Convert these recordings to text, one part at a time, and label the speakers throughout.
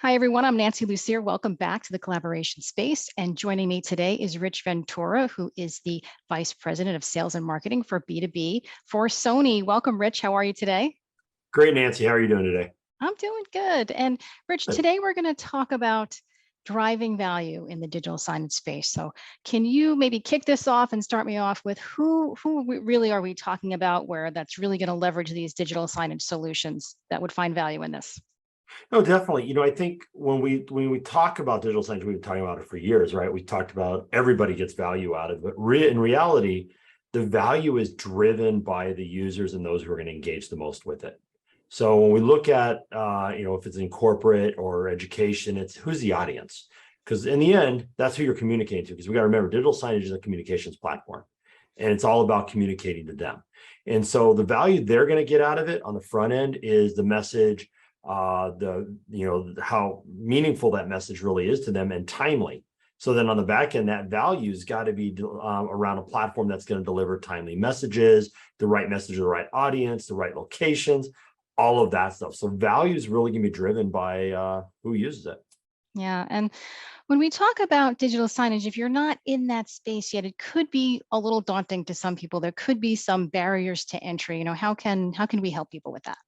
Speaker 1: Hi, everyone. I'm Nancy Lucier. Welcome back to the collaboration space. And joining me today is Rich Ventura, who is the Vice President of Sales and Marketing for B2B for Sony. Welcome, Rich. How are you today?
Speaker 2: Great, Nancy. How are you doing today?
Speaker 1: I'm doing good. And Rich,
Speaker 2: Good.
Speaker 1: today we're going to talk about driving value in the digital signage space. So can you maybe kick this off and start me off with who really are we talking about where that's really going to leverage these digital signage solutions that would find value in this?
Speaker 2: No, definitely. I think when we talk about digital signage, we've been talking about it for years, right? We talked about everybody gets value out of it. In reality, the value is driven by the users and those who are going to engage the most with it. So when we look at, if it's in corporate or education, it's who's the audience? Because in the end, that's who you're communicating to. Because we got to remember, digital signage is a communications platform, and it's all about communicating to them. And so the value they're going to get out of it on the front end is the message, how meaningful that message really is to them and timely. So then on the back end, that value's got to be around a platform that's going to deliver timely messages, the right message to the right audience, the right locations, all of that stuff. So value is really going to be driven by who uses it.
Speaker 1: Yeah. And when we talk about digital signage, if you're not in that space yet, it could be a little daunting to some people. There could be some barriers to entry. How can we help people with that?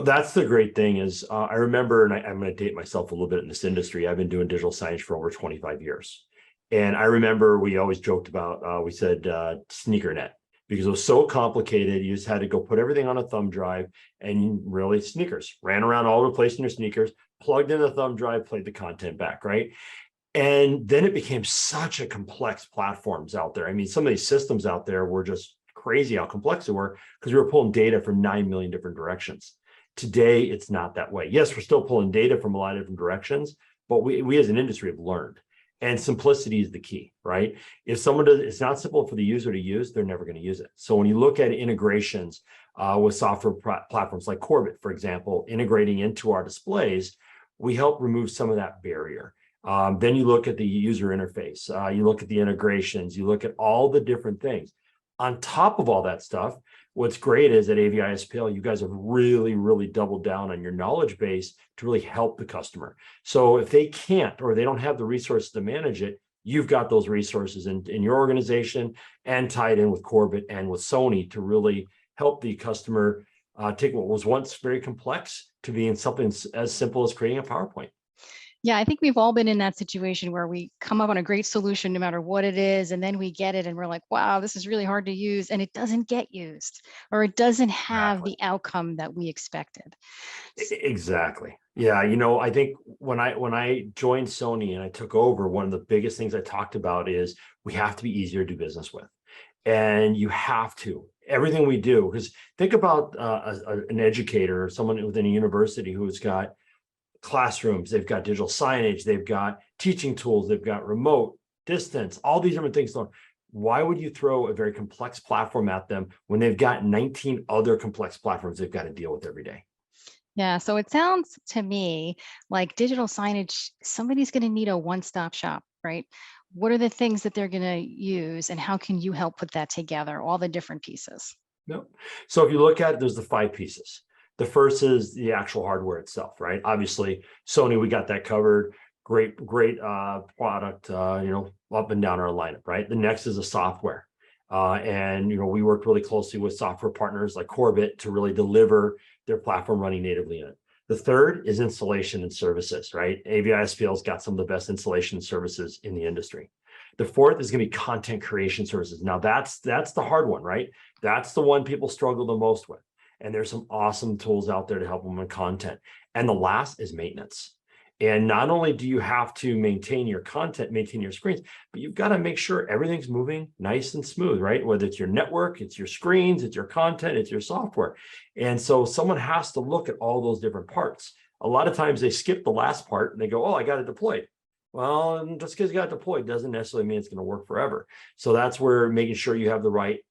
Speaker 2: That's the great thing is I remember, and I'm going to date myself a little bit in this industry. I've been doing digital signage for over 25 years. And I remember we always joked about, we said sneakernet, because it was so complicated. You just had to go put everything on a thumb drive and really sneakers ran around all over the place in your sneakers, plugged in the thumb drive, played the content back, right? And then it became such a complex platforms out there. I mean, some of these systems out there were just crazy how complex they were because we were pulling data from 9 million different directions. Today, it's not that way. Yes, we're still pulling data from a lot of different directions, but we as an industry have learned. And simplicity is the key, right? If someone does, it's not simple for the user to use, they're never going to use it. So when you look at integrations with software platforms like Korbyt, for example, integrating into our displays, we help remove some of that barrier. Then you look at the user interface, you look at the integrations, you look at all the different things. On top of all that stuff, what's great is at AVI-SPL, you guys have really, really doubled down on your knowledge base to really help the customer. So if they can't or they don't have the resources to manage it, you've got those resources in your organization and tied in with Korbyt and with Sony to really help the customer take what was once very complex to being something as simple as creating a PowerPoint.
Speaker 1: Yeah, I think we've all been in that situation where we come up on a great solution no matter what it is, and then we get it and we're like, wow, this is really hard to use, and it doesn't get used, or it doesn't have the outcome that we expected.
Speaker 2: Exactly. Yeah, I think when I joined Sony and I took over, one of the biggest things I talked about is we have to be easier to do business with. And you have to. Everything we do, because think about an educator or someone within a university who's got classrooms, they've got digital signage, they've got teaching tools, they've got remote, distance, all these different things. Why would you throw a very complex platform at them when they've got 19 other complex platforms they've got to deal with every day?
Speaker 1: Yeah, so it sounds to me like digital signage, somebody's going to need a one-stop shop, right? What are the things that they're going to use and how can you help put that together, all the different pieces?
Speaker 2: No. So if you look at it, there's the 5 pieces. The first is the actual hardware itself, right? Obviously, Sony, we got that covered. Great product, up and down our lineup, right? The next is the software. And we worked really closely with software partners like Korbyt to really deliver their platform running natively in it. The third is installation and services, right? AVI-SPL's got some of the best installation services in the industry. The fourth is going to be content creation services. Now that's the hard one, right? That's the one people struggle the most with. And there's some awesome tools out there to help them with content. And the last is maintenance. And not only do you have to maintain your content, maintain your screens, but you've got to make sure everything's moving nice and smooth, right? Whether it's your network, it's your screens, it's your content, it's your software. And so someone has to look at all those different parts. A lot of times they skip the last part and they go, oh, I got it deployed. Well, just because you got it deployed doesn't necessarily mean it's going to work forever. So that's where making sure you have the right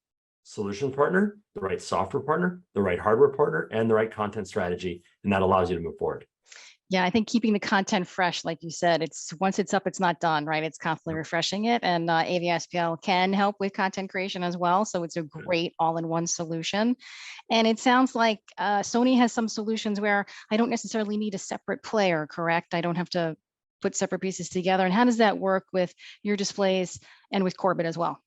Speaker 2: solution partner, the right software partner, the right hardware partner, and the right content strategy. And that allows you to move forward.
Speaker 1: Yeah, I think keeping the content fresh, like you said, it's once it's up, it's not done, right? It's constantly refreshing it. And AVI-SPL can help with content creation as well. So it's a great all-in-one solution. And it sounds like Sony has some solutions where I don't necessarily need a separate player, correct? I don't have to put separate pieces together. And how does that work with your displays and with Korbyt as well?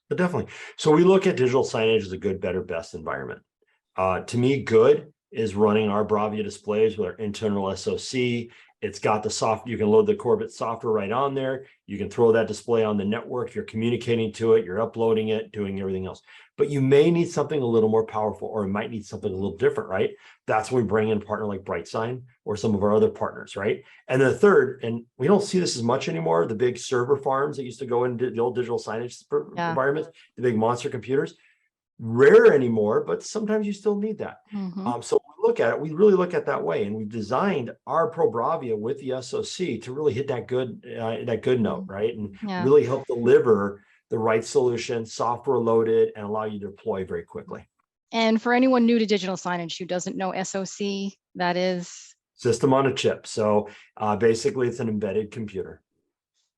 Speaker 2: But definitely. So we look at digital signage as a good, better, best environment. To me, good is running our Bravia displays with our internal SoC. It's got the soft, you can load the Korbyt software right on there. You can throw that display on the network. You're communicating to it, you're uploading it, doing everything else. But you may need something a little more powerful, or it might need something a little different, right? That's when we bring in a partner like BrightSign or some of our other partners, right? And then the third, and we don't see this as much anymore, the big server farms that used to go into the old digital signage environments, the big monster computers, rare anymore, but sometimes you still need that. So when we look at it, we really look at that way, and we've designed our Pro Bravia with the SoC to really hit that good note, right? And really help deliver the right solution, software loaded, and allow you to deploy very quickly.
Speaker 1: And for anyone new to digital signage who doesn't know SoC, that is?
Speaker 2: System on a chip. So basically it's an embedded computer.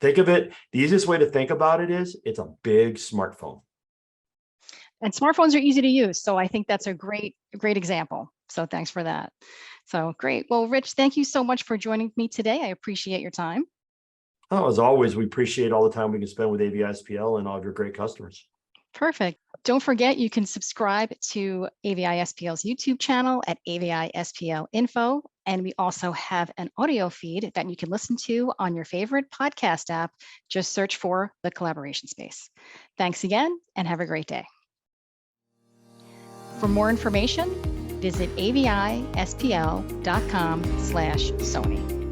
Speaker 2: Think of it, the easiest way to think about it is it's a big smartphone.
Speaker 1: And smartphones are easy to use. So I think that's a great example. So thanks for that. So great. Well, Rich, thank you so much for joining me today. I appreciate your time.
Speaker 2: Oh, as always, we appreciate all the time we can spend with AVI-SPL and all of your great customers.
Speaker 1: Perfect. Don't forget, you can subscribe to AVI-SPL's YouTube channel at AVI-SPL Info. And we also have an audio feed that you can listen to on your favorite podcast app. Just search for The Collaboration Space. Thanks again, and have a great day. For more information, visit avispl.com/Sony.